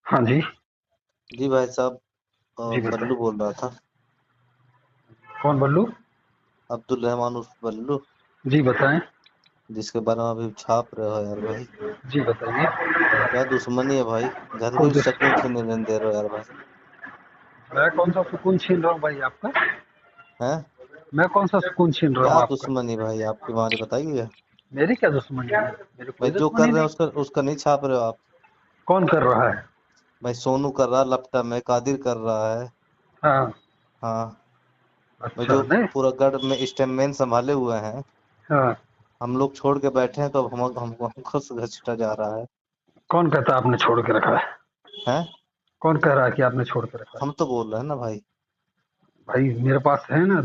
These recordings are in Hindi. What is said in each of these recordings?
हाँ जी। जी भाई साहब, जी बल्लू बताएं। बोल रहा था। कौन बल्लू? अब्दुल रहमान उर्फ बल्लू। जी बताएं। जिसके बारे में अभी छाप रहे हो यार भाई। जी बताइए। क्या दुश्मनी है भाई। घर कोई को दोस्त? सुकून से नहीं रहने दे रहे हो यार भाई। मैं कौन सा सुकून छीन रहा हूँ भाई आपका? हैं? मैं कौन सा सुकून छीन रहा हूँ क्या आपका? दुश्मनी भाई आपकी, हमारी बताइए। मेरी क्या दुश्मनी है? मेरी भाई कोई जो कर दुश्मनी रहे हैं नहीं। उसका उसका नहीं छाप रहे हो आप। कौन कर रहा है? भाई सोनू कर रहा है, लपटा में कादिर कर रहा है। हाँ। हाँ। भाई अच्छा जो नहीं। पूरा गढ़ में स्टेटमेंट संभाले हुए हैं। हाँ। हम लोग छोड़ के बैठे हैं तो अब हमको घसीटा जा रहा है। कौन कहता है आपने छोड़ के रखा है? हैं? कौन कह रहा है कि आपने छोड़ के रखा है? हम तो बोल रहे हैं ना भाई। भाई मेरे पास है ना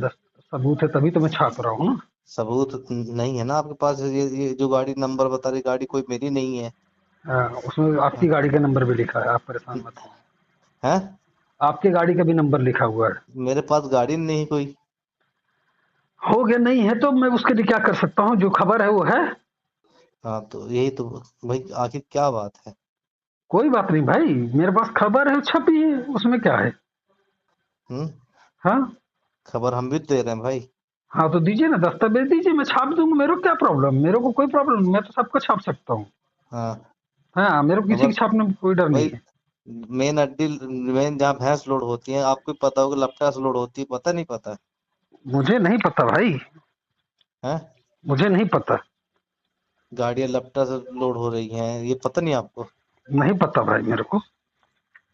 सबूत है, तभी तो मैं छाप रहा हूँ ना। सबूत नहीं है ना आपके पास। ये जो गाड़ी नंबर बता रही, गाड़ी कोई मेरी नहीं है। हाँ, उसमें आपकी गाड़ी का नंबर भी लिखा है, आप परेशान मत हो। हैं? आपकी गाड़ी का भी नंबर लिखा हुआ है। मेरे पास गाड़ी नहीं कोई। हो गया, नहीं है तो मैं उसके लिए क्या कर सकता हूँ? जो खबर है वो है। हाँ तो यही तो। भाई आखिर क्या बात है। कोई बात नहीं भाई, मेरे पास खबर है, छपी है, उसमें क्या है? हम्म। हाँ। खबर हम भी तो दे रहे हैं भाई। हाँ तो दीजिए ना, दस्तावेज दीजिए, मैं छाप दूंगा। मेरे को क्या प्रॉब्लम? मेरे को कोई प्रॉब्लम नहीं, मैं तो सबको छाप सकता हूँ। हाँ। हाँ, मेरे को किसी खबर। के छापने में कोई डर नहीं भाई है। मेन अड्डी, मेन जहाँ भैंस लोड होती है, आपको पता होगा लपटा से लोड होती है, पता नहीं पता मुझे नहीं पता भाई। है। मुझे नहीं पता। गाड़ियां लपटा से लोड हो रही हैं, ये पता नहीं आपको। नहीं पता भाई मेरे को।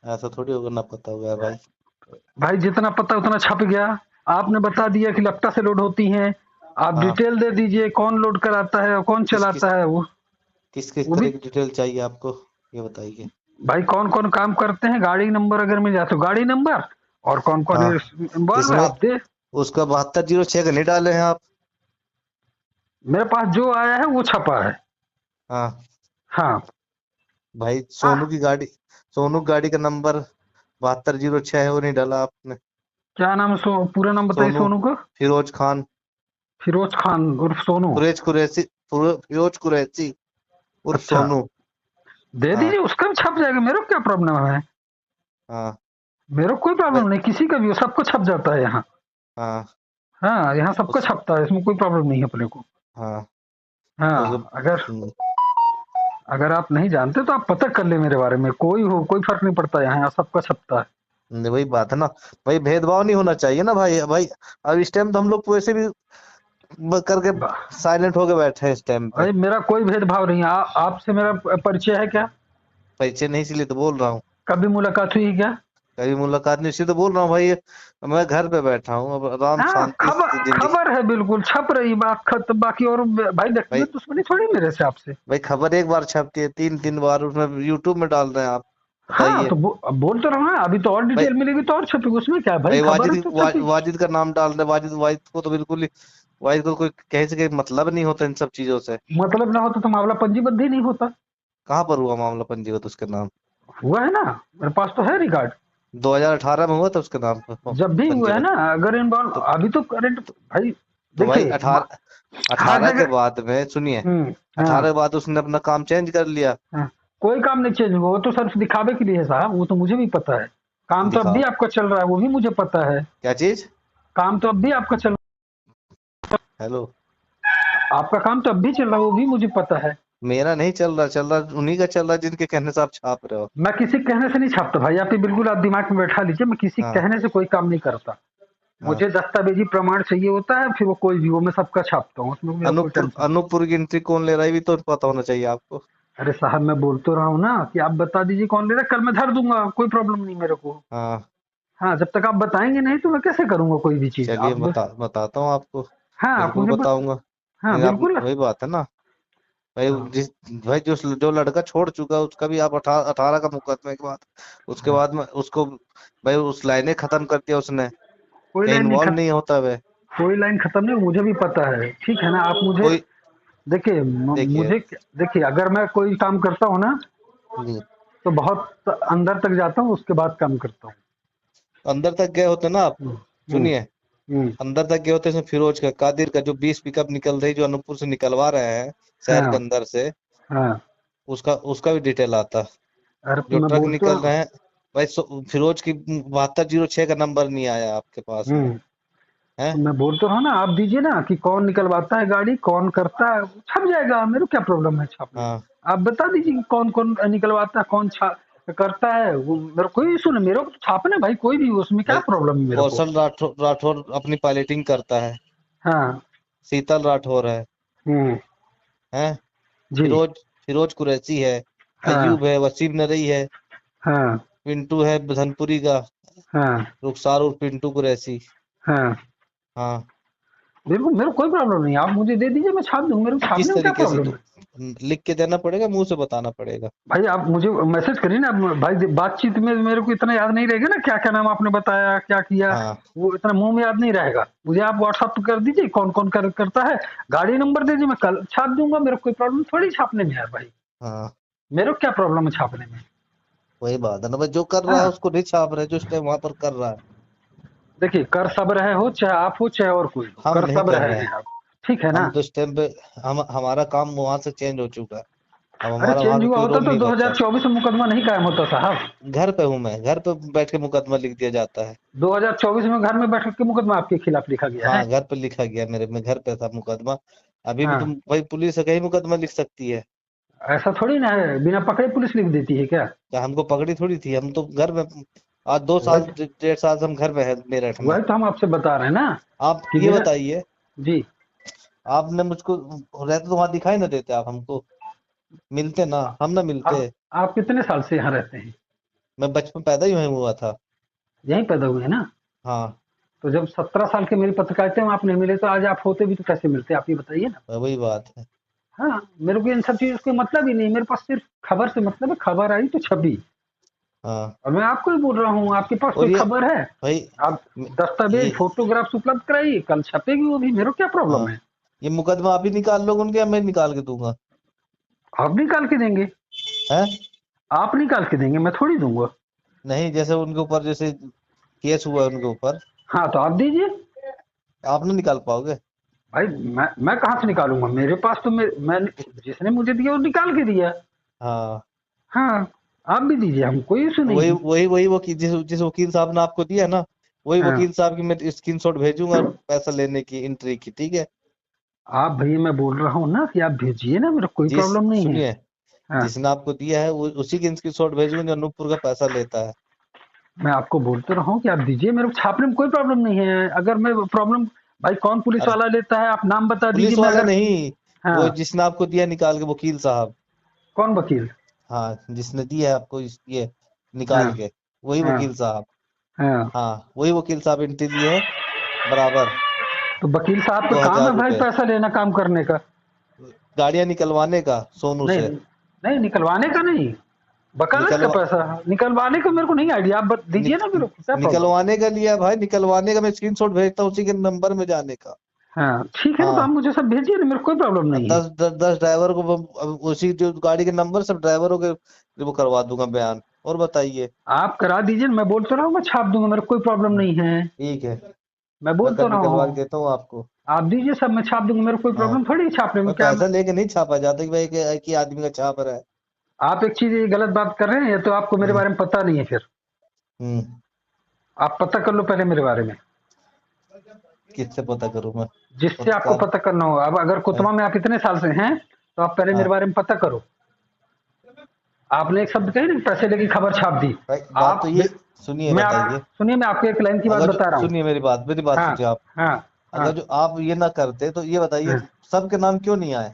ऐसा थोड़ी होगा ना पता होगा यार भाई। भाई जितना पता उतना छप गया। आपने बता दिया कि लपटा से लोड होती हैं। आप हाँ। डिटेल दे दीजिए, कौन लोड कराता है और कौन किस किस चलाता है वो। किस किस वो भी। तरह की डिटेल चाहिए आपको, ये बताइए। भाई कौन कौन काम करते हैं, गाड़ी नंबर अगर मिल जाए तो गाड़ी नंबर, और कौन कौन हाँ। इन्वॉल्व है इसमें आप दे। उसका 7206 का नहीं डाले हैं आप। मेरे पास जो आया है वो छपा है। हाँ। हाँ। भाई सोनू हाँ। की गाड़ी, सोनू की गाड़ी का नंबर 7206 है, वो नहीं डाला आपने। क्या नाम है? पूरा नाम बताइए सोनू सोनू का। फिरोज खान। फिरोज खान उर्फ सोनू। कुरैश कुरैशी। फिरोज कुरैशी उर्फ अच्छा। सोनू। दे हाँ। दीजिए, उसका भी छप जाएगा, मेरे को क्या प्रॉब्लम है? हाँ। मेरे को कोई भाई। प्रॉब्लम नहीं, किसी का भी हो, सबको छप जाता है यहाँ। हाँ। हाँ, यहाँ सबको उस छपता है, इसमें कोई प्रॉब्लम नहीं है अपने को। हाँ। उसको। हाँ, अगर हम्म, अगर आप नहीं जानते तो आप पता कर ले मेरे बारे में, कोई हो कोई फर्क नहीं पड़ता, यहाँ सबका छपता है। वही बात है ना। भाई भेदभाव नहीं होना चाहिए ना भाई भाई। अब इस टाइम तो हम लोग वैसे भी करके साइलेंट होके बैठे हैं इस टाइम पे। भाई मेरा कोई भेदभाव नहीं है। आपसे मेरा परिचय है क्या? परिचय नहीं, इसलिए तो बोल रहा हूँ। कभी मुलाकात हुई है क्या? कभी मुलाकात नहीं, इसलिए तो बोल रहा हूँ भाई। मैं घर पे बैठा हूँ, अब आराम हाँ, शांति खबर से जिंदगी। खबर है, बिल्कुल छप रही बात खत्म, बाकी और भाई भाई व्यक्तिगत दुश्मनी थोड़ी मेरे से आपसे। भाई खबर एक बार छपती है, तीन तीन बार उसमें यूट्यूब में डाल रहे हैं आप। हाँ बताइए। तो अब बोल तो रहा हूँ ना, अभी तो और भाई डिटेल मिलेगी तो और छपेगी, उसमें क्या है भाई, भाई खबर है तो छपेगी। वाजिद का नाम डाल रहे हैं। वाजिद को तो बिल्कुल ही। वाजिद को कोई कहे से कोई मतलब नहीं होता इन सब चीजों से। मतलब ना होता तो मामला पंजीबद्ध ही नहीं होता। कहाँ पर हुआ मामला पंजीकृत उसके नाम। हुआ है ना, मेरे पास तो है रिकॉर्ड। 2018 में हुआ था उसके नाम पर जब भी हुआ है पंजीकृत। ना, अगर इन्वॉल्व तो अभी तो करंट। तो, भाई तो भाई देखिए, अठारह हर 18 के जगह। बाद में सुनिए। 18 हाँ। के बाद उसने अपना काम चेंज कर लिया। हाँ। कोई काम नहीं चेंज हुआ, वो तो सिर्फ दिखावे के लिए है साहब, वो तो मुझे भी पता है। काम तो अब भी दिखाओ। आपका चल रहा है, वो भी मुझे पता है। क्या चीज। काम तो अब भी आपका चल हेलो। आपका काम तो अब भी चल रहा है, वो भी मुझे पता है। मेरा नहीं चल रहा, चल रहा उन्हीं का चल रहा जिनके कहने से आप छाप रहे हो। मैं किसी के कहने से नहीं छापता भाई, आप ये बिल्कुल आप दिमाग में बैठा लीजिए, मैं किसी के हाँ। कहने से कोई काम नहीं करता। हाँ। मुझे दस्तावेजी प्रमाण चाहिए होता है, फिर वो कोई भी हो, मैं सबका छापता हूँ, उसमें मेरा कोई टेंशन नहीं। अनूपपुर की एंट्री कौन ले रहा है, ये भी तो पता होना चाहिए आपको। अरे साहब, मैं बोल तो रहा हूँ ना कि आप बता दीजिए कौन ले रहा है, कल मैं धर दूंगा, कोई प्रॉब्लम नहीं मेरे को। हाँ। हाँ, जब तक आप बताएंगे नहीं तो मैं कैसे करूंगा कोई भी चीज चलिए आप बताता हूँ आपको। हाँ, आप बिल्कुल मुझे बताऊंगा। हाँ लेकिन आप बिल्कुल। वही बात है ना। भाई हाँ। जिस भाई जो लड़का छोड़ चुका है उसका भी आप 18 का मुकदमे के बाद, उसके हाँ। बाद में उसको भाई उस लाइनें खत्म कर दिया उसने। कोई कहीं लाइन नहीं इन्वॉल्व खत्म। नहीं होता वे। कोई लाइन खत्म नहीं, मुझे भी पता है, ठीक है ना, आप मुझे कोई। देखिए देखिए। मुझे देखिए, अगर मैं कोई काम करता हूँ ना हम्म, तो बहुत अंदर तक जाता हूँ, उसके बाद काम करता हूँ। अंदर तक गए होते ना आप। हम्म। हम्म। सुनिए। हम्म। अंदर तक गए होते इसमें फिरोज का कादिर का जो 20 पिकअप निकल रही, जो अनूपपुर से निकलवा रहे हैं शहर के हाँ। अंदर से। हाँ। उसका उसका भी डिटेल आता। अरे जो मैं ट्रक बोल तो निकल रहे हैं भाई, फिरोज की 7206 का नंबर नहीं आया आपके पास में हम्म है। तो मैं बोल तो रहा हूँ ना, आप दीजिए ना कि कौन निकलवाता है गाड़ी, कौन करता है, छप जाएगा, मेरे को क्या प्रॉब्लम है छापने में। हाँ आप बता दीजिए कि कौन कौन निकलवाता है, कौन करता है, वो मेरे को कोई इशू नहीं, मेरे को तो छापना भाई, कोई भी, उसमें क्या भाई, प्रॉब्लम है मेरे को। कौशल राठौर अपनी पायलटिंग करता है, हाँ। शीतल राठौर है हम्म। हैं, जी। फिरोज फिरोज कुरैशी है, हाँ। अयूब है, वसीम नरई है, हाँ। पिंटू है धनपुरी का, हाँ। रुखसार उर्फ पिंटू कुरैशी। हाँ। हाँ। मेरे को कोई प्रॉब्लम नहीं, आप मुझे दे दीजिए, मैं छाप दूंगा, मेरे को किस छापने में क्या तरीके से प्रॉब्लम तो है। लिख के देना पड़ेगा, मुंह से बताना पड़ेगा। भाई आप मुझे मैसेज करिए ना, भाई बातचीत में मेरे को इतना याद नहीं रहेगा ना, क्या क्या नाम आपने बताया, क्या किया, हाँ वो इतना मुंह में याद नहीं रहेगा मुझे। आप व्हाट्सअप पे कर दीजिए कौन कौन करता है, गाड़ी नंबर दे दीजिए, मैं कल छाप दूंगा, मेरे को कोई प्रॉब्लम थोड़ी छापने में है भाई। हाँ, मेरे को क्या प्रॉब्लम है छापने में। वही बात है ना भाई, जो कर रहा है हाँ। उसको नहीं छाप रहे, जो उस टाइम वहां पर कर रहा है। देखिए, कर सब रहे हो, चाहे आप हो चाहे और कोई हो, हम कर नहीं सब कर रहे रहे हैं। हैं आप, ठीक है ना। हम तो इस टाइम पे हमारा काम वहां से चेंज हो चुका है। अब अरे हमारा वहां चेंज पे हुआ कोई होता रोल तो नहीं बचा। 2024 में मुकदमा नहीं कायम होता साहब। घर पे हूँ मैं, घर पे बैठ के मुकदमा लिख दिया जाता है। 2024 में घर में बैठ के मुकदमा आपके खिलाफ लिखा गया है। हाँ, घर पे लिखा गया, मेरे में घर पे था मुकदमा। अभी भी हाँ। तुम भाई पुलिस है, कहीं मुकदमा लिख सकती है। ऐसा थोड़ी ना है, बिना पकड़े पुलिस लिख देती है क्या। क्या हमको पकड़ी थोड़ी थी, हम तो घर में आज 2 साल वही 1.5 साल से हम घर में है मेरठ में। वही तो हम आपसे बता रहे हैं ना आप कि ये बिना। बताइए, जी। आपने मुझको रहते तो वहां दिखाई ना देते, आप हमको मिलते ना, हम ना मिलते। आप कितने साल से यहाँ रहते हैं। मैं बचपन पैदा ही वहीं हुआ था। यहीं पैदा हुए हैं ना। हाँ, तो जब 17 साल के मेरी पत्रकारिता में आप नहीं मिले, तो आज आप होते भी तो कैसे मिलते, आप ये बताइए ना। वही बात है। हाँ। मेरे को इन सब चीजों से कोई मतलब ही नहीं, मेरे पास सिर्फ खबर से मतलब है, खबर आई तो छपी। हाँ, और मैं आपको ही बोल रहा हूँ, आपके पास और कोई ये खबर है, भाई आप दस्तावेज ये फोटोग्राफ्स उपलब्ध कराइए, कल छपेगी वो भी, मेरे को क्या प्रॉब्लम हाँ, है। ये मुकदमा आप ही निकाल लोगे उनके, या मैं निकाल के दूंगा। आप निकाल के देंगे। है, आप निकाल के देंगे, मैं थोड़ी दूंगा। नहीं, जैसे उनके ऊपर जैसे केस हुआ है उनके ऊपर, हाँ तो आप दीजिए। आप नहीं निकाल पाओगे। भाई मैं कहाँ से निकालूंगा, मेरे पास तो मैं जिसने मुझे दिया वो निकाल के दिया। हाँ, हाँ। आप भी दीजिए, हम कोई इशू नहीं वही है। वही वही वकील, जिस वकील साहब ने आपको दिया ना, वही हाँ। वकील साहब की मैं स्क्रीनशॉट भेजूंगा पैसा लेने की, एंट्री की, ठीक है। आप भैया, मैं बोल रहा हूँ ना कि आप भेजिए ना, मेरा कोई जिस प्रॉब्लम नहीं है। सुनिए, हाँ। जिसने आपको दिया है वो उसी की स्क्रीनशॉट भेजूंगा जो अनूपपुर का पैसा लेता है। मैं आपको बोलते रहा हूँ कि आप दीजिए, मेरे को छापने में कोई प्रॉब्लम नहीं है, अगर मैं प्रॉब्लम। भाई कौन पुलिस अरे वाला लेता है, आप नाम बता दीजिए, पुलिस मैं वाला अगर। नहीं, हाँ। वो जिसने आपको दिया निकाल के, वकील साहब। कौन वकील। हाँ, जिसने दिया है आपको ये हाँ। निकाल के, वही हाँ। वकील साहब। हाँ। हाँ, वही वकील साहब एंट्री लिए है, बराबर तो वकील साहब का दो काम हजार है भाई रुपए पैसा लेना, काम करने का। गाड़ियां निकलवाने का सोनू नहीं से। नहीं, निकलवाने का नहीं, वकालत का निकलवा पैसा। निकलवाने का मेरे को नहीं आइडिया, आप दीजिए निक, ना, मेरे को क्या प्रॉब्लम। निकलवाने का लिया है भाई, निकलवाने का मैं स्क्रीनशॉट भेजता हूँ उसी के नंबर में जाने का। हाँ ठीक है ना, तो आप हाँ, मुझे सब भेजिए ना, मेरे को कोई प्रॉब्लम और नहीं है। 10 ड्राइवर को अब उसी जो गाड़ी के नंबर सब ड्राइवरों के वो करवा दूंगा बयान। और बताइए। आप करा दीजिए, मैं बोल तो रहा हूँ, मैं छाप दूंगा, मेरे को कोई प्रॉब्लम नहीं है। ठीक है, मैं मैं बोल तो कल रहा निकलवा के हूँ, देता हूँ आपको। आप दीजिए सब, मैं छाप दूंगा, मेरे को कोई हाँ, प्रॉब्लम थोड़ी है छापने में, मैं क्या। पैसा लेके नहीं छापा जाता कि भाई एक ही आदमी का छाप रहा है। आप एक चीज ये गलत बात कर रहे हैं, या तो आपको मेरे हम्म। बारे में पता नहीं है फिर। हम्म। आप पता कर लो पहले मेरे बारे में, किससे पता करूं मैं। जिससे आपको पत्रकार। पता करना हो। अब अगर हाँ। कोतमा में आप इतने साल से हैं, तो आप पहले मेरे हाँ, बारे में पता करो। आपने एक शब्द कही ना, पैसे लेके खबर छाप दी। भाई बात तो आप ये, सुनिए मैं बताइए। आप सुनिए, मैं आपको एक लाइन की बात अगर जो बता रहा हूँ। सुनिए मेरी बात हाँ। सुनिए आप। हाँ। हाँ। अगर जो आप ये ना करते तो ये बताइए, हाँ। सबके नाम क्यों नहीं आए,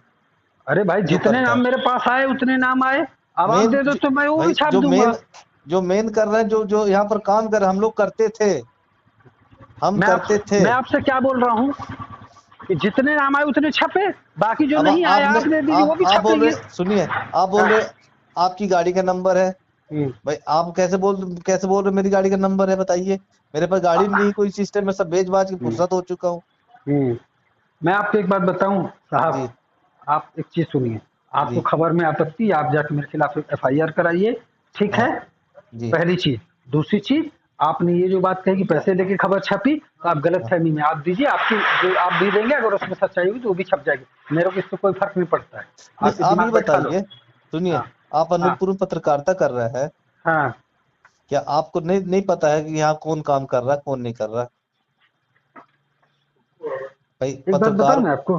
अरे भाई, जो जितने करता नाम है। मेरे पास आए उतने नाम आए। अब आप मेन दे दो तो मैं वो भी भाई छाप दूंगा। जो मेन कर रहे हैं, जो जो यहाँ पर काम कर रहे हैं, हम लोग करते थे, हम मैं करते आप थे। मैं आपसे क्या बोल रहा हूँ कि जितने नाम आए उतने छपे, बाकी जो अब नहीं आए आपने आप दे दीजिए, वो भी आप बोल छपेंगे। रहे, सुनिए, आप बोल हाँ। रहे आपकी गाड़ी का नंबर है। हम्म। भाई आप कैसे बोल रहे मेरी गाड़ी का नंबर है, बताइए। मेरे पास गाड़ी नहीं, कोई सिस्टम में सब बेच बाज के हम्म। फुर्सत हो चुका हूँ। हम्म। मैं आपको एक बात बताऊं साहब, जी। आप एक चीज सुनिए। आपको जी। खबर में आपत्ति, आप जाके मेरे खिलाफ एफआईआर कराइए, ठीक हाँ। है। जी। पहली चीज। दूसरी चीज, आपने ये जो बात कही कि पैसे लेके खबर छपी, तो आप गलत हाँ। फहमी में, आप दीजिए, आपकी जो आप भी देंगे, अगर उसमें सच्चाई होगी तो वो भी छप जाएगी, मेरे को इससे कोई फर्क नहीं पड़ता है। नहीं, आपके आप ये दिमाग बैठा लो। बताइए, सुनिए, हाँ। आप हाँ अनूपपुर में पत्रकारिता कर रहे हैं, हाँ। क्या आपको नहीं नहीं पता है कि यहाँ कौन काम कर रहा है कौन नहीं कर रहा है? भाई एक बात बताओ मैं आपको,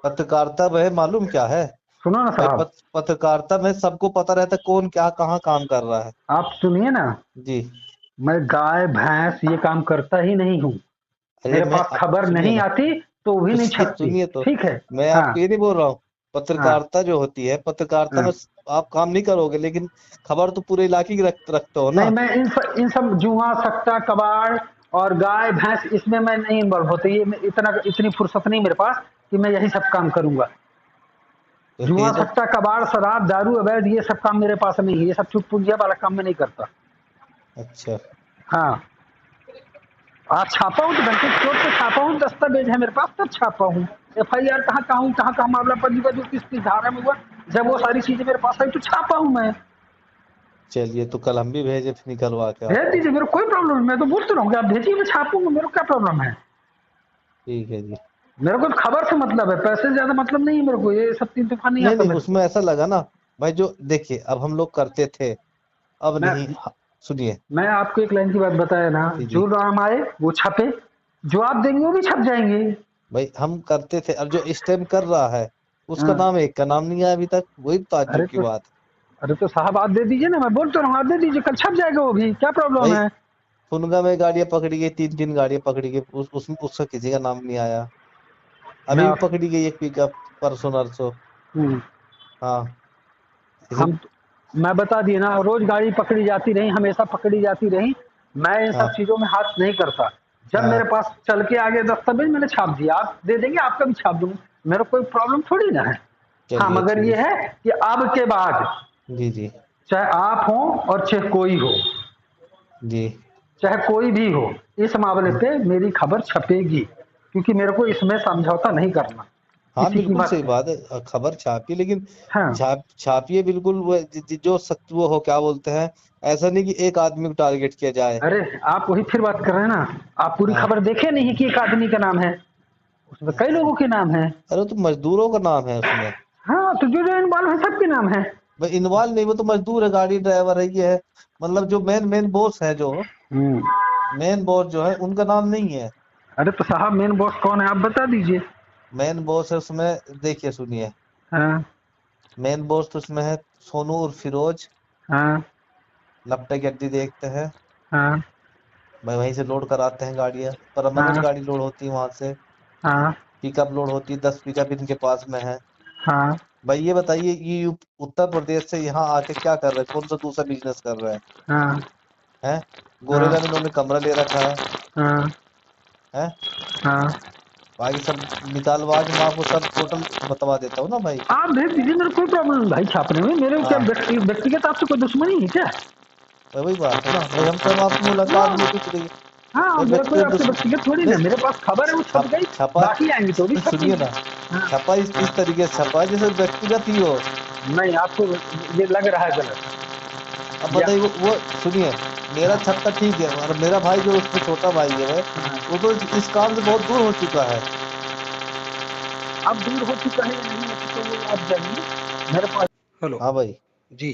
पत्रकारिता में मालूम क्या है? सुनो ना भाई साहब, पत्रकारिता में सबको पता रहता है कौन क्या कहाँ काम कर रहा है। आप सुनिए ना। जी। मैं गाय भैंस ये काम करता ही नहीं हूँ। अरे मेरे पास खबर सुनिए नहीं ना, आती तो भी तो नहीं छपती। सुनिए तो, ठीक है। मैं हाँ आपको ये नहीं बोल रहा हूँ। हाँ पत्रकारिता जो होती है, पत्रकारिता में हाँ। आप काम नहीं करोगे, लेकिन खबर तो पूरे इलाके की रखते हो नहीं, ना। मैं इन सब जुआ सट्टा कबाड़ और गाय भैंस इसमें मैं नहीं इन्वॉल्व होती। इतनी फुर्सत नहीं मेरे पास कि मैं यही सब काम करूंगा। तो जुआ ये तो सट्टा कबाड़ शराब दारू अवैध ये सब काम मेरे पास नहीं है। ये सब चुप पुंजिया वाला काम मैं नहीं करता। अच्छा। हाँ। आज छापा हूँ तो घंटे चोट पे छापा हूँ, दस्तावेज है मेरे पास तब छापा हूँ। FIR कहाँ कहाँ मामला पंजीबद्ध हुआ, जो किस धारा में हुआ, जब वो सारी चीजें मेरे पास आई तो छापा हूँ मैं। चलिए, तो कल हम भी भेजे फिर निकलवा के भेज आपको। दीजिए, मेरे को कोई प्रॉब्लम नहीं। मैं तो बोलते रहूँगा, आप भेजिए, मैं छापूंगा, मेरे को क्या प्रॉब्लम है। ठीक है जी। मेरे को तो खबर से मतलब है, पैसे से ज्यादा मतलब नहीं है मेरे को। ये सब तीन तूफान नहीं नहीं आता नहीं, मेरे को। उसमें ऐसा लगा ना भाई, जो देखिए अब हम लोग करते थे, अब मैं नहीं। सुनिए। मैं आपको एक लाइन की बात बताया ना, जी जी। जो नाम आए वो छपे, जो आप देंगे वो भी छप जाएंगे। भाई हम करते थे, अब जो इस टाइम कर रहा है उसका हाँ। नाम एक का नाम नहीं आया अभी तक, वही ताज्जुब अरे की तो बात है। अरे तो साहब आप दे दीजिए ना, मैं बोलता रहूँ, आप दे दीजिए, कल छप जाएगा वो भी, क्या प्रॉब्लम भाई है। फुनगा में गाड़ियां पकड़ी गई, तीन तीन गाड़ियां पकड़ी गई, उसका किसी का नाम नहीं आया। मैं अभी भी आप पकड़ी गई एक पिकअप, परसों नरसों। हम्म, हाँ। इसे। हम मैं बता दिए ना, रोज गाड़ी पकड़ी जाती रही, हमेशा पकड़ी जाती रही। मैं इन सब हाँ चीजों में हाथ नहीं करता। जब मेरे हाँ। पास चल के आ गए दस्तावेज, मैंने छाप दिया, आप दे देंगे, आपका भी छाप दूंगा। मेरा कोई प्रॉब्लम थोड़ी ना है। हाँ, चलिए मगर ये ठीक। है कि अब के बाद जी जी। चाहे आप हो और चाहे कोई हो, जी। चाहे कोई भी हो, इस मामले पे मेरी खबर छपेगी, क्योंकि मेरे को इसमें समझौता नहीं करना हाँ किसी बिल्कुल कीमत सही पे। बात है, खबर छापिए, लेकिन हाँ। छापिए बिल्कुल वो जो सत्य वो हो, क्या बोलते हैं, ऐसा नहीं कि एक आदमी को टारगेट किया जाए। अरे आप वही फिर बात कर रहे हैं ना। आप पूरी हाँ। खबर देखे नहीं कि एक आदमी का नाम है, उसमें कई लोगों के नाम है। अरे तो मजदूरों का नाम है उसमें। हाँ, तो जो जो इन्वॉल्व है सबके नाम है। भाई इन्वॉल्व नहीं, वो तो मजदूर है, गाड़ी ड्राइवर है, ये है। मतलब जो मेन मेन बॉस है, जो हम्म। मेन बॉस जो है उनका नाम नहीं है। अरे तो साहब मेन बॉस कौन है आप बता दीजिए। मेन बॉस है उसमें, देखिए सुनिए। हाँ मेन बॉस तो उसमें है सोनू और फिरोज। हाँ लपटे गड्डी देखते हैं। हाँ भाई वहीं से लोड कराते हैं गाड़ियां, परमानेंट हाँ गाड़ी लोड होती है वहां से। हाँ पिकअप लोड होती है, 10 पिकअप इनके पास में है। हाँ भाई ये बताइए, ये उत्तर प्रदेश से यहाँ आके क्या कर रहे हैं, कौन सा दूसरा बिजनेस कर रहे हैं? हाँ हैं? हाँ गोरेगा में इन्होंने कमरा ले रखा है। हाँ हैं? हाँ। बाकी सब निकालवा के मैं आपको सब टोटल बतवा देता हूँ ना भाई। आप भेज दीजिए, मेरे कोई प्रॉब्लम नहीं भाई छापने में। मेरे क्या हाँ व्यक्तिगत आपसे कोई दुश्मनी है क्या। भाई, वही बात है ना भाई, हम आपकी मुलाकात भी हाँ हुई कुछ नहीं। हाँ, भाई मेरा कोई व्यक्तिगत आपसे दुश्मन व्यक्तिगत थोड़ी ना, नहीं। मेरे पास खबर है वो छप गई। छपा। बाकी आएंगी तो भी सुनिए छपेगी। ना, हाँ। छपा इस तरीके से छपा है जैसे व्यक्तिगत ही हो। नहीं, आपको ये लग रहा है गलत। अब या बताइए, वो सुनिए, मेरा हाँ छपता ठीक है, और मेरा भाई जो उसमें छोटा भाई है वह, हाँ। वो तो इस काम से बहुत दूर हो चुका है। अब दूर हो चुका है या नहीं हो चुका वो आप जानिए, मेरे पास। हेलो। हाँ भाई। जी।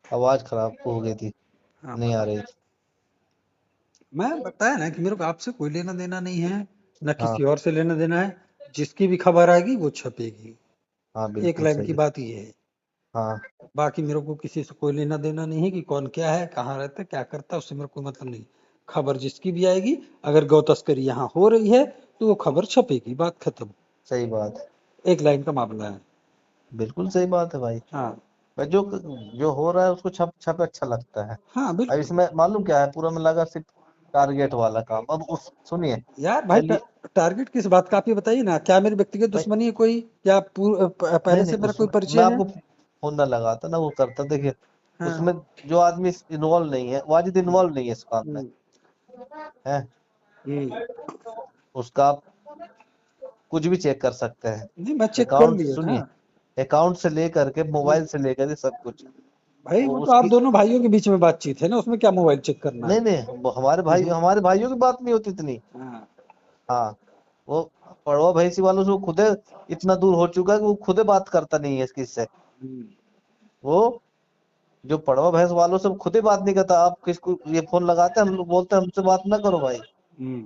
आवाज खराब हो गई थी, हाँ नहीं आ बता। रही थी। मैं बताया ना कि मेरे को आपसे कोई लेना देना नहीं है, न हाँ किसी और से लेना देना है। जिसकी भी खबर आएगी वो छपेगी। हाँ एक बिल्कुल लाइन सही की है। बात ये है। हाँ बाकी मेरे को किसी से कोई लेना देना नहीं है कि कौन क्या है, कहाँ रहता है, क्या करता है, उससे मेरे को कोई मतलब नहीं। खबर जिसकी भी आएगी, अगर गौ तस्करी यहाँ हो रही है तो वो खबर छपेगी, बात खत्म। सही बात है। एक लाइन का मामला है। बिल्कुल सही बात है भाई। हाँ भाई जो जो हो रहा है उसको छप छप अच्छा लगता है। हाँ अब बिल्कुल। इसमें मालूम क्या है, पूरा में लगा सिर्फ टारगेट वाला काम। अब उस सुनिए। यार भाई चलिए। टारगेट किस बात का आप ये बताइए ना, क्या मेरी व्यक्तिगत भाई दुश्मनी है कोई, या नहीं पहले नहीं, से मेरा कोई उसमें मैं परिचय है। आपको फोन ना लगाता ना, वो करता, देखिए हाँ। उसमें जो आदमी इन्वॉल्व नहीं है, वाजिद हम्म, इन्वॉल्व नहीं है इस काम में। हम्म, है? हम्म। उसका आप कुछ भी चेक कर सकते हैं। नहीं, मैं चेक कर अकाउंट लिया ना। सुनिए, अकाउंट से लेकर के हम्म। मोबाइल से लेकर के सब कुछ। भाई वो वो तो आप उसकी। दोनों भाइयों के बीच में बातचीत है ना, उसमें क्या मोबाइल चेक करना है। नहीं नहीं, वो हम्म। हमारे भाइयों की बात नहीं होती इतनी। हाँ। हाँ। वो पड़वा भैंसी वालों से वो खुदे इतना दूर हो चुका है कि वो खुदे बात करता नहीं है किसी से। हम्म। वो जो पड़वा भैंस वालों से खुद ही बात नहीं करता, आप किसको ये फोन लगाते हैं, हम लोग बोलते हैं हमसे बात ना करो भाई। हम्म,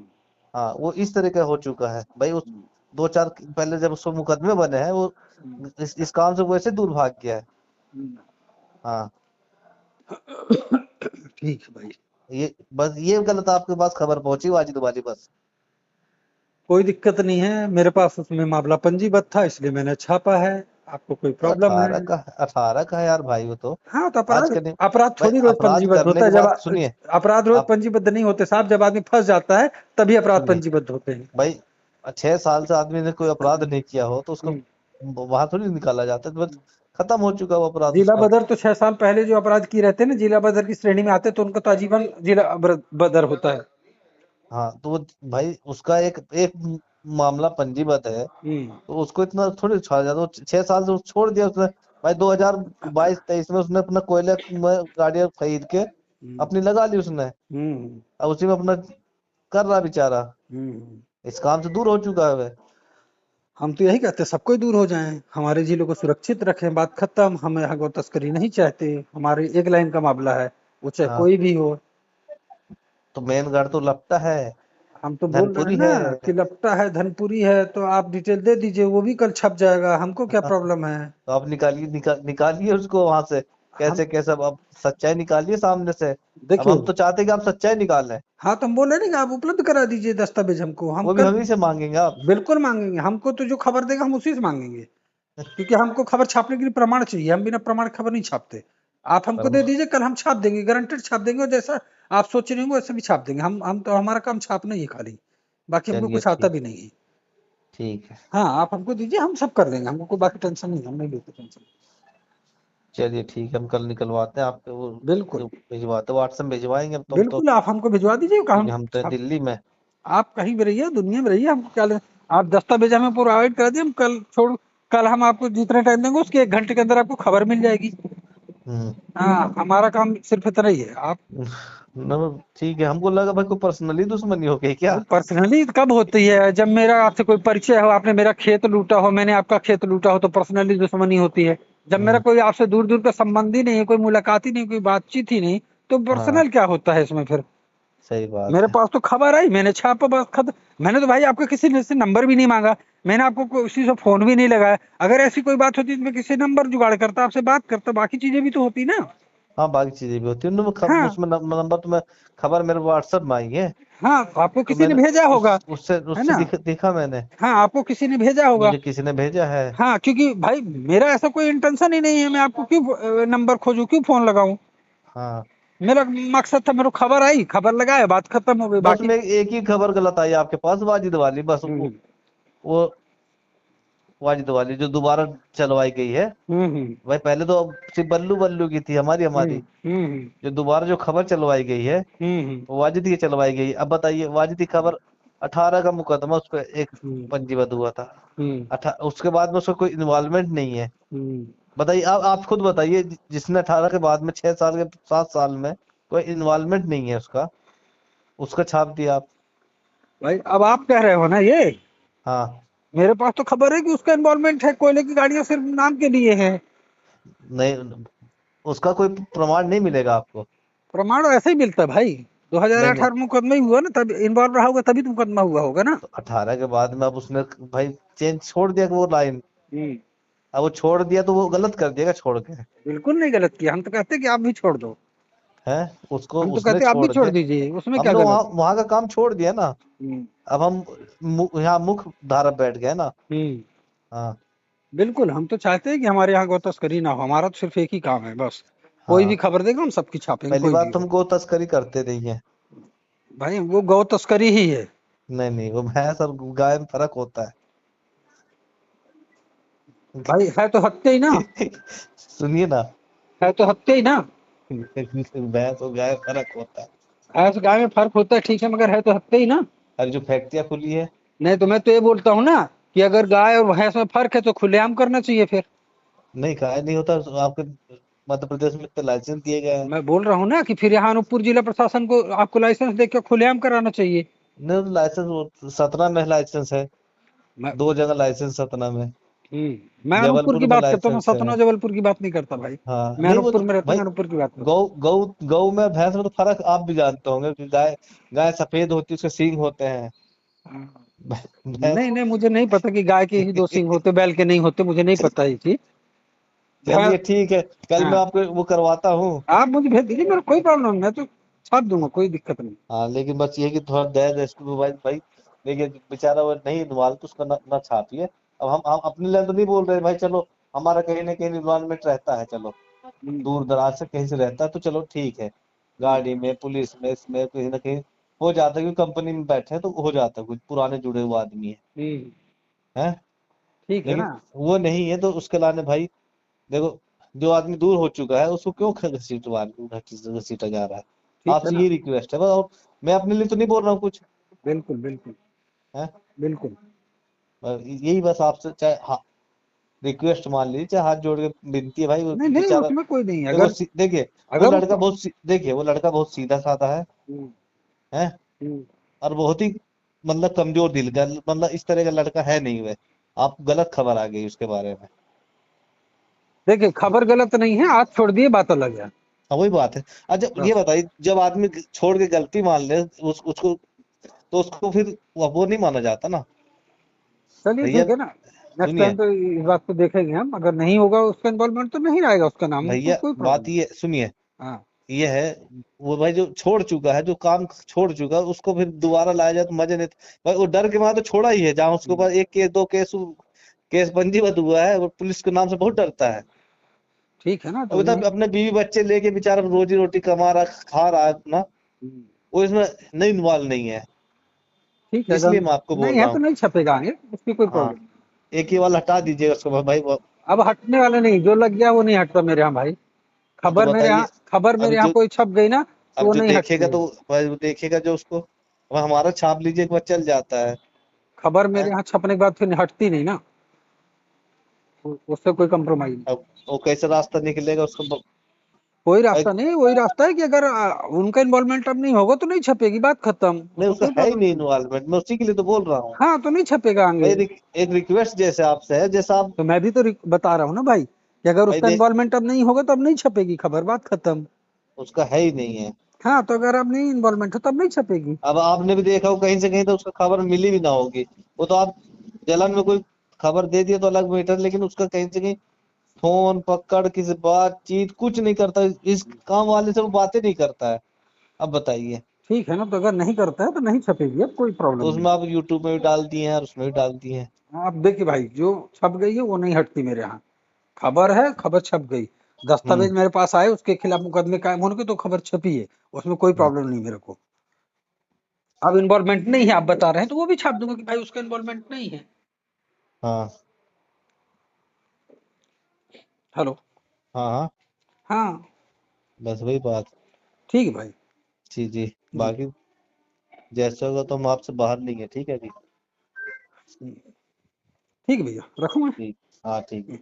हाँ, वो इस तरह का हो चुका है भाई। उस हम्म, 2-4 पहले जब उसको मुकदमे बने हैं, वो हम्म, इस काम से वैसे दूर भाग गया है। हम्म। हाँ, ठीक है भाई, ये बस ये गलत आपके पास खबर पहुंची वाजिद वाली बस। कोई दिक्कत नहीं है, मेरे पास उसमें मामला पंजीबद्ध था इसलिए मैंने छापा है। आपको कोई तो प्रॉब्लम है? 18 का है यार भाई, वो तो हाँ तो आज अपराध, के दिन अपराध भाई थोड़ी रोज अपराध पंजीबद्ध करने होता के है। जब बाद सुनिए अपराध रोज आप, पंजीबद्ध नहीं होते साहब, जब आदमी फंस जाता है तभी अपराध सुनिए पंजीबद्ध होते हैं। भाई, 6 साल से आदमी ने कोई अपराध नहीं किया हो तो उसको हम्म। वहां थोड़ी निकाला जाता है, तो बस खत्म हो चुका वो अपराध जिला उसका। बदर तो 6 साल पहले जो अपराध किए रहते हैं ना, जिला बदर की श्रेणी में आते तो उनको तो आजीवन जिला बदर होता है। हाँ, तो वो भाई उसका एक एक मामला पंजीबद्ध है, हम्म, तो उसको इतना थोड़ी छोड़ा जाता। वो 6 साल से छोड़ दिया उसने भाई। 2022-23 में उसने अपना कोयले में गाड़ियां खरीद के हम्म, अपनी लगा ली उसने। हम्म, अब उसी में अपना कर रहा बेचारा, हम्म। इस काम से दूर हो चुका है वह। हम तो यही कहते हैं सबको दूर हो जाएं, हमारे जिलों को सुरक्षित रखें, बात खत्म। हम यहाँ गौ तस्करी नहीं चाहते, हमारे एक लाइन का मामला है, वो चाहे हाँ, कोई भी हो। तो मेन गढ़ तो लपटा है, हम तो बोल रहे हैं धनपुरी ना है। कि लपटा है, धनपुरी है, तो आप डिटेल दे दीजिए, वो भी कल छप जाएगा, हमको क्या प्रॉब्लम है। तो आप निकालिए उसको वहां से, हम कैसे कैसे अब सच्चाई निकालिए सामने से। अब देखिए, हम तो चाहते हैं कि आप सच्चाई निकालें, हाँ तो हम बोल रहे हैं ना कि आप उपलब्ध करा दीजिए दस्तावेज हमको, हम वो भी कल हम ही से मांगेंगे आप। बिल्कुल मांगेंगे। हमको तो जो खबर देगा हम उसी से मांगेंगे, क्योंकि हमको खबर छापने के लिए प्रमाण चाहिए, हम बिना प्रमाण खबर नहीं छापते। आप हमको दे पर दीजिए, कल हम छाप देंगे, गारंटेड छाप देंगे, और जैसा आप सोच रहे होंगे वैसे भी छाप देंगे। हम तो हमारा काम छापना ही है खाली, बाकी हमको चलिए कुछ आता ठीक, भी नहीं है। ठीक है। हाँ आप हमको दीजिए, हम सब कर देंगे, हमको कोई बाकी टेंशन नहीं है, हम नहीं लेते टेंशन। चलिए ठीक है, हम कल निकलवाते हैं आपके वो बिल्कुल, जो भिजवाते, व्हाट्सएप भिजवाएंगे अब तुम तो, बिल्कुल आप हमको भिजवा दीजिए, क्योंकि हम हम तो छाप। दिल्ली में। आप कहीं भी रहिए, दुनिया में रहिए, हमको क्या आप दस्तावेज हमें प्रोवाइड कर दिए, हम कल छोड़, कल हम आपको जितने टाइम देंगे उसके 1 घंटे के अंदर आपको खबर मिल जाएगी। हम्म। हाँ हमारा काम सिर्फ इतना ही है। आप ठीक है, हमको लगा भाई कोई पर्सनली दुश्मनी हो गई क्या। पर्सनली कब होती है? जब मेरा आपसे कोई परिचय हो, आपने मेरा खेत लूटा हो, मैंने आपका खेत लूटा हो, तो पर्सनली दुश्मनी होती है। जब मेरा हम्म। कोई आपसे दूर दूर का संबंध ही नहीं है, कोई मुलाकात ही नहीं, कोई बातचीत ही नहीं, तो हाँ, पर्सनल क्या होता है इसमें फिर? सही बात मेरे है। पास तो खबर आई, मैंने छापा, बस खत्म। मैंने तो भाई आपका किसी ने से नंबर भी नहीं मांगा, मैंने आपको किसी से फोन भी नहीं लगाया। अगर ऐसी कोई बात होती तो मैं किसी नंबर जुगाड़ करता, आपसे बात करता, बाकी चीजें भी तो होती ना। हाँ, बाकी चीजें भी होती है हाँ, उसमें नंबर तो मैं, खबर मेरे व्हाट्सएप में आई है, हाँ आपको तो किसी ने मैंने भेजा होगा, उससे है उससे ना? दिखा मैंने, हाँ आपको किसी ने भेजा होगा। मुझे किसी ने भेजा है। हाँ क्योंकि भाई मेरा ऐसा कोई इंटेंशन ही नहीं है, मैं आपको क्यों नंबर खोजूं, क्यों फोन लगाऊं। हाँ, मेरा मकसद था, मेरे को खबर आई, खबर लगाया, बात खत्म हो गई, बस बाकी। मैं एक ही खबर गलत आई आपके पास, वाजिद वाली, बस हम्म, वो वाजिद वाली जो दोबारा चलवाई गई है। हम्म, हम्म, भाई पहले तो सिर्फ बल्लू बल्लू की थी, हमारी हम्म, हमारी हम्म, जो दोबारा जो खबर चलवाई गई है, हम्म, वो वाजिद की चलवाई गई। अब बताइए, वाजिद की खबर, 18 का मुकदमा उस पर एक हम्म, पंजीबद्ध हुआ था। हम्म, उसके बाद में उसका कोई इन्वॉल्वमेंट नहीं है। हम्म। बताइए, आप खुद बताइए, जिसने 18 के बाद में 6 साल के 7 साल में कोई इन्वॉल्वमेंट नहीं है उसका, उसका छाप दिया आप। भाई अब आप कह रहे हो ना ये, हाँ, मेरे पास तो खबर है कि उसका इन्वॉल्वमेंट है, कोयले की गाड़ियां सिर्फ नाम के लिए है। नहीं, उसका कोई प्रमाण नहीं मिलेगा आपको। प्रमाण ऐसे ही मिलता है भाई, नहीं नहीं, 2018 में मुकदमा ही हुआ ना, तब इन्वॉल्व रहा होगा तभी तो मुकदमा हुआ होगा ना। तो 18 के बाद में अब उसने भाई चेंज छोड़ दिया कि वो लाइन, हम्म, अब वो छोड़ दिया तो वो गलत कर दिएगा छोड़ के। बिल्कुल नहीं गलत किया, हम तो कहते हैं कि आप भी छोड़ दो। है, उसको हम तो उसने कहते हैं आप भी छोड़ छोड़ के, दीजिए, उसमें क्या हमने गलत वहां है। वहां का काम छोड़ दिया ना। हम्म, अब हम यहाँ मुख्य धारा पे बैठ गए ना। हम्म, हाँ, बिल्कुल। हम तो चाहते हैं कि हमारे यहाँ गौ तस्करी ना हो, हमारा तो सिर्फ एक ही काम है बस। कोई भी हाँ, खबर देगा हम सबकी छापेंगे, पहली कोई भी बात हो। तुमको तस्करी करते नहीं है। भाई वो गौ तस्करी ही है। नहीं नहीं, वो भैंस और गाय में फर्क होता भाई है तो हत्या ही ना, है। सुनिए ना, है तो हत्या ही ना। भैंस और गाय में फर्क होता है। भैंस गाय में फर्क होता है ठीक है, मगर है तो हत्या ही ना। और जो फैक्ट्रियां खुली है, नहीं तो मैं तो ये बोलता हूँ ना कि अगर गाय और भैंस में फर्क है तो खुलेआम करना चाहिए फिर। नहीं गाय नहीं होता तो आपके मध्य प्रदेश में तो लाइसेंस दिए गए हैं। मैं बोल रहा हूँ ना कि फिर यहाँ अनूपपुर जिला प्रशासन को आपको लाइसेंस देकर खुलेआम कराना चाहिए। नहीं, लाइसेंस 17 में लाइसेंस है, मैं 2 जगह लाइसेंस 17 में। मैं अनूपपुर की जबलपुर में बात करता हूँ, मैं लाइसेंस है। सतना जबलपुर की बात नहीं करता भाई। हाँ मैं नहीं वो अनूपपुर तो में रहता हूँ, भाई मैं अनूपपुर की बात करता गौ गौ गौ में भैंस में तो फर्क आप भी जानते होंगे कि गाय गाय सफेद होती है उसके सींग होते हैं। हूँ। भैंस नहीं नहीं, मुझे नहीं पता कि गाय के ही 2 सींग होते, बैल के नहीं होते, मुझे नहीं पता ये चीज। चलिए ठीक है, कल मैं हाँ, आपको वो करवाता हूँ। आप मुझे भेज दीजिए, मेरा कोई प्रॉब्लम नहीं, मैं तो छाप दूंगा, कोई दिक्कत नहीं। हाँ लेकिन बस ये कि थोड़ा दया दृष्टि में भाई भाई देखिए बेचारा वो नहीं इन्वॉल्व तो उसका ना छापिए। अब हम अपने लिए तो नहीं बोल रहे भाई, चलो हमारा कहीं ना कहीं इन्वॉल्वमेंट रहता है, चलो हम्म, दूर दराज से कहीं से रहता है तो चलो ठीक है, गाड़ी में पुलिस में इसमें कहीं ना कहीं हो जाता है, क्योंकि कंपनी में बैठे हैं तो हो जाता है, कुछ पुराने जुड़े हुए आदमी हम्म, है। ठीक है लेकिन ना। वो नहीं है तो उसके लाने भाई देखो, जो आदमी दूर हो चुका है उसको क्यों घसीटा जा रहा है। ठीक है आपसे ना। ये रिक्वेस्ट है बस, और मैं अपने लिए तो नहीं बोल रहा हूँ कुछ बिल्कुल बिल्कुल है। बिल्कुल। यही बस आपसे चाहे रिक्वेस्ट मान लीजिए, चाहे हाथ जोड़ के विनती है भाई, वो नहीं नहीं, बेचारा उसमें कोई नहीं है, देखो अगर देखिए वो अगर लड़का उसको। बहुत देखिए वो लड़का बहुत सीधा साधा हम्म, है हम्म। और बहुत ही मतलब कमजोर दिल का, मतलब इस तरह का लड़का है नहीं वह। आप गलत खबर आ गई उसके बारे में। देखिए, खबर गलत नहीं है, हाथ छोड़ दिए, बात अलग है। हाँ वही बात है। अच्छा ये बस। बताइए, जब आदमी छोड़ के गलती मान ले उसको तो उसको फिर वो नहीं माना जाता ना चलिए भैया। ठीक है ना। नेक्स्ट सुनिए टाइम तो इस बात को देखेंगे हम, अगर नहीं होगा उसका इन्वॉल्वमेंट तो नहीं रहेगा उसका नाम, तो भैया कोई प्रॉब्लम बात नहीं। ये सुनिए, हाँ। ये है वो भाई जो छोड़ चुका है, जो काम छोड़ चुका है, उसको फिर दोबारा लाया जाए तो मजे नहीं। भाई वो डर के वहां तो छोड़ा ही है, जहाँ उसके हम्म, पास एक केस दो केस पंजीबद्ध हुआ है, वो पुलिस के नाम से बहुत डरता है। ठीक है ना, तो और बता नहीं। अपने बीवी बच्चे लेके बेचारा रोजी रोटी कमा रहा खा रहा है अपना, हम्म, वो इसमें नहीं इन्वॉल्व नहीं है, ठीक है, अगर इसलिए मैं आपको बोल नहीं है रहा तो हूँ। नहीं छपेगा आगे, उसकी कोई हाँ प्रॉब्लम नहीं। एक ही वाला हटा दीजिएगा उसको भाई अब हटने वाले नहीं, जो लग गया वो नहीं हटता मेरे यहाँ भाई। तो बताइए। खबर अब मेरे यहाँ जो कोई छप गई ना, तो अब वो जो नहीं हटती देखेगा है। तो भाई वो देखेगा जो उसको, अब हमारा छाप लीजिए एक बार चल जाता है। खबर मेरे हैं? यहाँ छपने के बाद फिर हटती नहीं ना, उससे कोई कंप्रोमाइज नहीं। अब वो कैसे रास्ता निकलेगा उसको कोई भाई। रास्ता नहीं, वही रास्ता है कि अगर उनका इन्वॉल्वमेंट अब नहीं होगा तो नहीं छपेगी, बात खत्म, नहीं उसमें उसका कोई है ही प्रॉब्लम नहीं नहीं। इन्वॉल्वमेंट, मैं उसी के लिए तो बोल रहा हूँ। हाँ, तो नहीं छपेगा आगे। भाई एक रिक्वेस्ट जैसे आपसे है, जैसा आप तो मैं भी तो बता रहा हूँ ना भाई, कि अगर भाई उसका दे इन्वॉल्वमेंट अब नहीं होगा तो अब नहीं छपेगी खबर, बात खत्म। उसका है ही नहीं है। हाँ, तो अगर अब नहीं इन्वॉल्वमेंट हो तब नहीं छपेगी। अब आपने भी देखा हो कहीं से कहीं तो उसका खबर मिली भी ना होगी, वो तो आप जलन में कोई खबर दे दिया तो अलग मैटर, लेकिन उसका कहीं से कहीं फोन पकड़ किसी बातचीत कुछ नहीं करता, इस काम वाले से वो बातें नहीं करता है। अब बताइए, ठीक है ना, तो अगर नहीं करता है तो नहीं छपेगी, अब कोई प्रॉब्लम तो नहीं। उसमें आप यूट्यूब में भी डाल दिए हैं और उसमें भी डाल दिए हैं। अब देखिए भाई, जो छप गई है वो नहीं हटती मेरे यहाँ। खबर है, खबर छप गई, हम्म दस्तावेज मेरे पास आए, उसके खिलाफ मुकदमे कायम होने के, तो खबर छपी है, उसमें कोई हम्म, प्रॉब्लम नहीं मेरे को। अब इन्वॉल्वमेंट नहीं है आप बता रहे हैं, तो वो भी छाप दूंगा कि भाई उसका इन्वॉल्वमेंट नहीं है। हाँ हेलो। हाँ हाँ हाँ। बस वही बात। ठीक है भाई। जी जी। जी। बाकी जैसे होगा तो हम आपसे बाहर नहीं है, ठीक है जी। ठीक है भैया, रखूँ मैं। ठीक। हाँ ठीक है।